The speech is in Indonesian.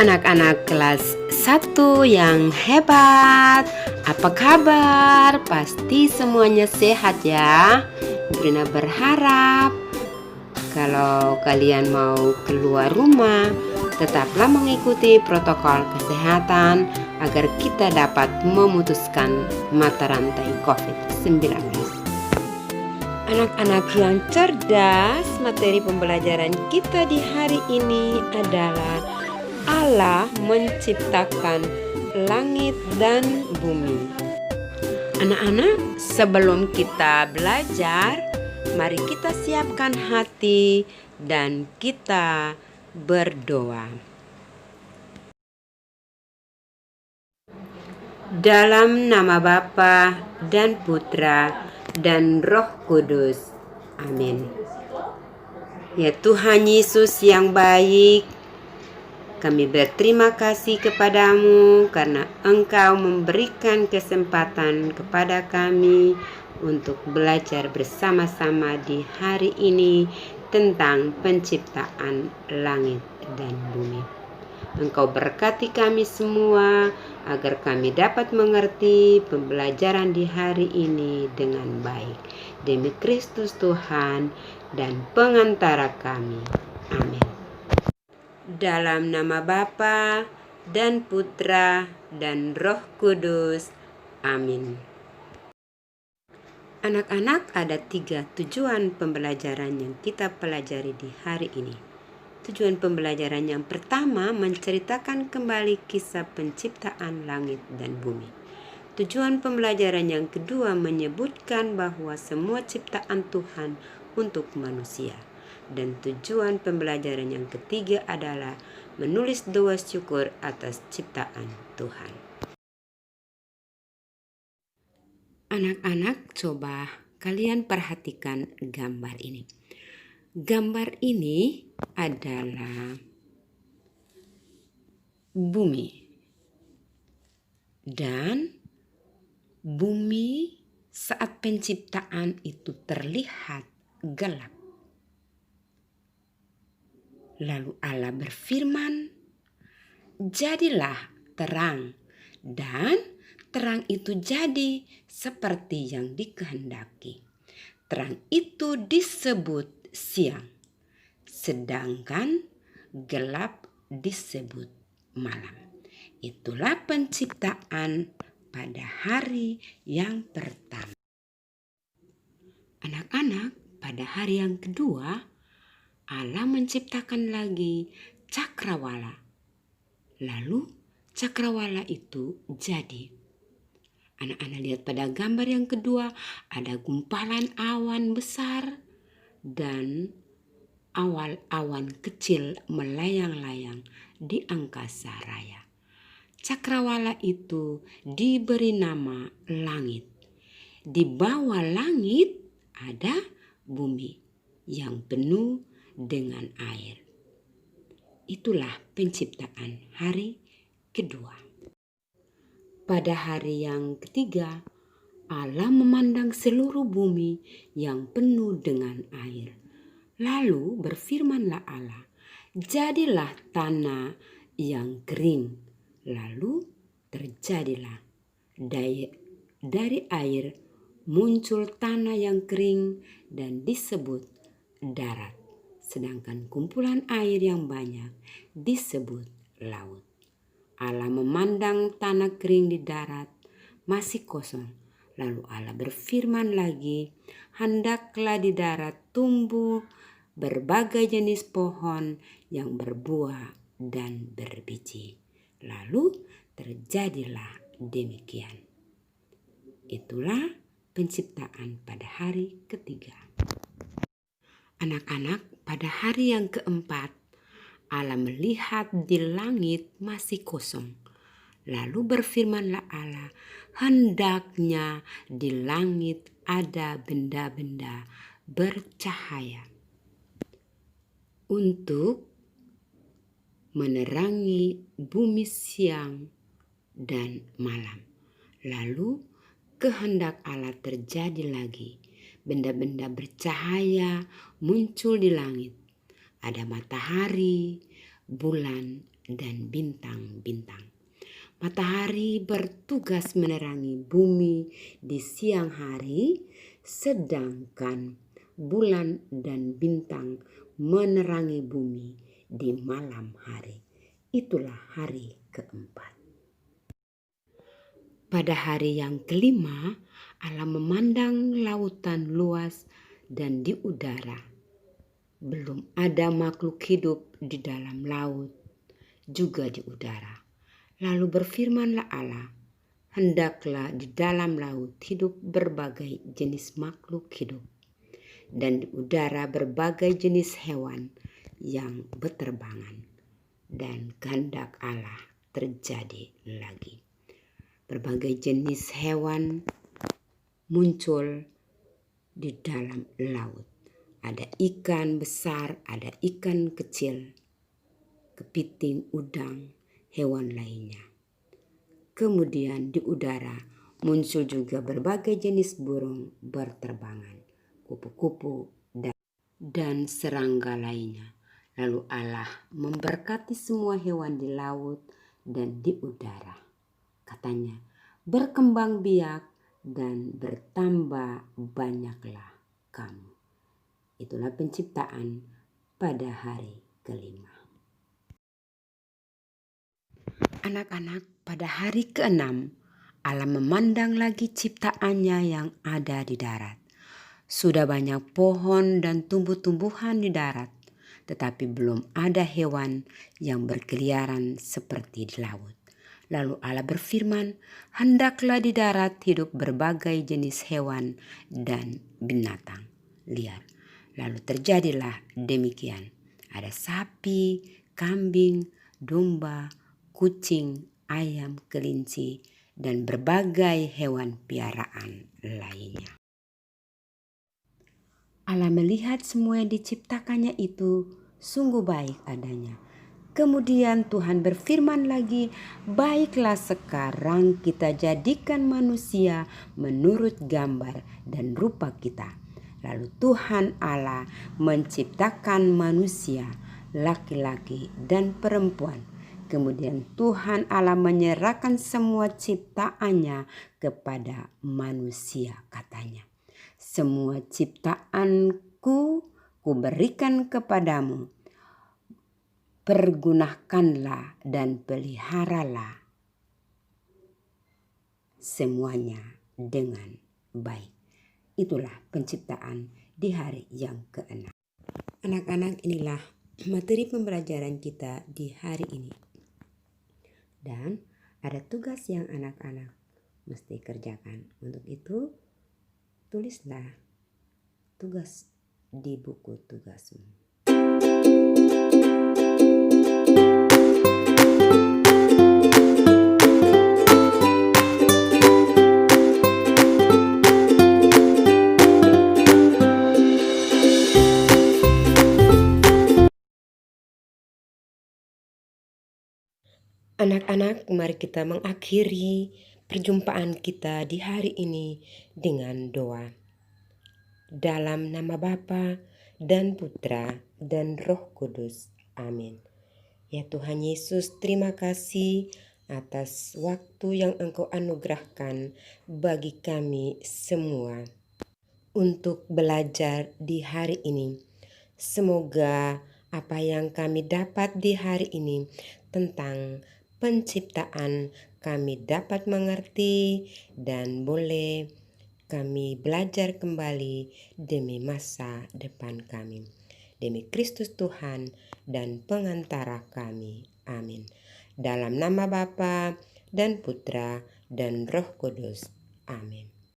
Anak-anak kelas 1 yang hebat, apa kabar? Pasti semuanya sehat ya. Brina berharap kalau kalian mau keluar rumah, tetaplah mengikuti protokol kesehatan agar kita dapat memutuskan mata rantai COVID-19. Anak-anak yang cerdas, materi pembelajaran kita di hari ini adalah Allah menciptakan langit dan bumi. Anak-anak, sebelum kita belajar, mari kita siapkan hati dan kita berdoa. Dalam nama Bapa dan Putra dan Roh Kudus. Amin. Ya Tuhan Yesus yang baik, kami berterima kasih kepadamu karena Engkau memberikan kesempatan kepada kami untuk belajar bersama-sama di hari ini tentang penciptaan langit dan bumi. Engkau berkati kami semua agar kami dapat mengerti pembelajaran di hari ini dengan baik. Demi Kristus Tuhan dan pengantara kami. Amin. Dalam nama Bapa dan Putra dan Roh Kudus. Amin. Anak-anak, ada 3 tujuan pembelajaran yang kita pelajari di hari ini. Tujuan pembelajaran yang pertama menceritakan kembali kisah penciptaan langit dan bumi. Tujuan pembelajaran yang kedua menyebutkan bahwa semua ciptaan Tuhan untuk manusia. Dan tujuan pembelajaran yang ketiga adalah menulis doa syukur atas ciptaan Tuhan. Anak-anak, coba kalian perhatikan gambar ini. Gambar ini adalah bumi. Dan bumi saat penciptaan itu terlihat gelap. Lalu Allah berfirman, jadilah terang, dan terang itu jadi seperti yang dikehendaki. Terang itu disebut siang, sedangkan gelap disebut malam. Itulah penciptaan pada hari yang pertama. Anak-anak, pada hari yang kedua, Allah menciptakan lagi cakrawala. Lalu cakrawala itu jadi. Anak-anak lihat pada gambar yang kedua, ada gumpalan awan besar dan awan kecil melayang-layang di angkasa raya. Cakrawala itu diberi nama langit. Di bawah langit ada bumi yang penuh dengan air. Itulah penciptaan hari kedua. Pada hari yang ketiga, Allah memandang seluruh bumi yang penuh dengan air. Lalu berfirmanlah Allah, jadilah tanah yang kering. Lalu terjadilah dari air muncul tanah yang kering dan disebut darat. Sedangkan kumpulan air yang banyak disebut laut. Allah memandang tanah kering di darat masih kosong. Lalu Allah berfirman lagi, hendaklah di darat tumbuh berbagai jenis pohon yang berbuah dan berbiji. Lalu terjadilah demikian. Itulah penciptaan pada hari ketiga. Anak-anak, pada hari yang keempat, Allah melihat di langit masih kosong. Lalu berfirmanlah Allah, hendaknya di langit ada benda-benda bercahaya untuk menerangi bumi siang dan malam. Lalu kehendak Allah terjadi lagi. Benda-benda bercahaya muncul di langit. Ada matahari, bulan, dan bintang-bintang. Matahari bertugas menerangi bumi di siang hari, sedangkan bulan dan bintang menerangi bumi di malam hari. Itulah hari keempat. Pada hari yang kelima, Allah memandang lautan luas dan di udara. Belum ada makhluk hidup di dalam laut, juga di udara. Lalu berfirmanlah Allah, hendaklah di dalam laut hidup berbagai jenis makhluk hidup, dan di udara berbagai jenis hewan yang berterbangan. Dan kehendak Allah terjadi lagi. Berbagai jenis hewan muncul di dalam laut. Ada ikan besar, ada ikan kecil, kepiting, udang, hewan lainnya. Kemudian di udara muncul juga berbagai jenis burung berterbangan, kupu-kupu dan serangga lainnya. Lalu Allah memberkati semua hewan di laut dan di udara. Katanya, berkembang biak dan bertambah banyaklah kamu. Itulah penciptaan pada hari kelima. Anak-anak, pada hari ke-6, Allah memandang lagi ciptaannya yang ada di darat. Sudah banyak pohon dan tumbuh-tumbuhan di darat, tetapi belum ada hewan yang berkeliaran seperti di laut. Lalu Allah berfirman, hendaklah di darat hidup berbagai jenis hewan dan binatang liar. Lalu terjadilah demikian. Ada sapi, kambing, domba, kucing, ayam, kelinci, dan berbagai hewan piaraan lainnya. Allah melihat semua yang diciptakannya itu sungguh baik adanya. Kemudian Tuhan berfirman lagi, baiklah sekarang kita jadikan manusia menurut gambar dan rupa kita. Lalu Tuhan Allah menciptakan manusia, laki-laki dan perempuan. Kemudian Tuhan Allah menyerahkan semua ciptaannya kepada manusia, katanya. Semua ciptaanku kuberikan kepadamu. Pergunakanlah dan peliharalah semuanya dengan baik. Itulah penciptaan di hari yang ke-6. Anak-anak, inilah materi pembelajaran kita di hari ini. Dan ada tugas yang anak-anak mesti kerjakan. Untuk itu, tulislah tugas di buku tugasmu. Anak-anak, mari kita mengakhiri perjumpaan kita di hari ini dengan doa. Dalam nama Bapa dan Putra dan Roh Kudus. Amin. Ya Tuhan Yesus, terima kasih atas waktu yang Engkau anugerahkan bagi kami semua untuk belajar di hari ini. Semoga apa yang kami dapat di hari ini tentang penciptaan kami dapat mengerti dan boleh kami belajar kembali demi masa depan kami. Demi Kristus Tuhan dan pengantara kami. Amin. Dalam nama Bapa dan Putra dan Roh Kudus. Amin.